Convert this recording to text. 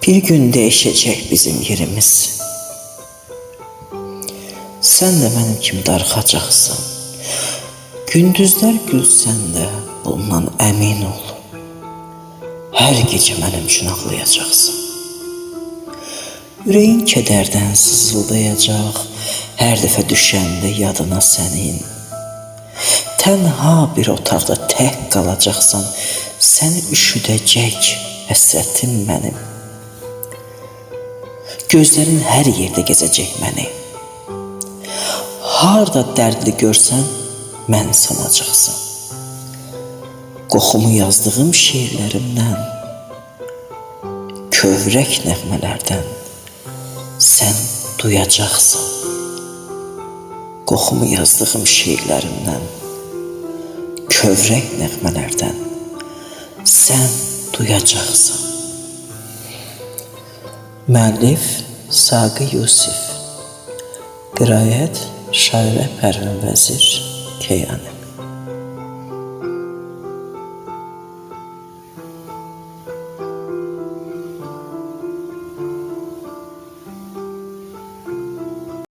Bir gün değişecek bizim yerimiz. Sen de benim kimi darıxacaqsan. Gündüzler gülsən də bundan əmin ol. Hər gecə mənim üçün ağlayacaqsın. Ürəyin kədərdən sızıldayacaq, hər dəfə düşəndə yadına sənin. Tənha bir otaqda tək qalacaqsan, səni üşüdəcək həsrətim mənim. Gözlərin hər yerdə gəzəcək məni. Harda dərdli görsən, mən sanacaqsan. Qoxumu yazdığım şiirlərimdən, kövrək nəğmələrdən sən duyacaqsan. Qoxumu yazdığım şiirlərimdən, kövrək nəğmələrdən sən duyacaqsan. Müəllif Saqi Yusif, qiraət şairə Pərvin Vəzir Keyani.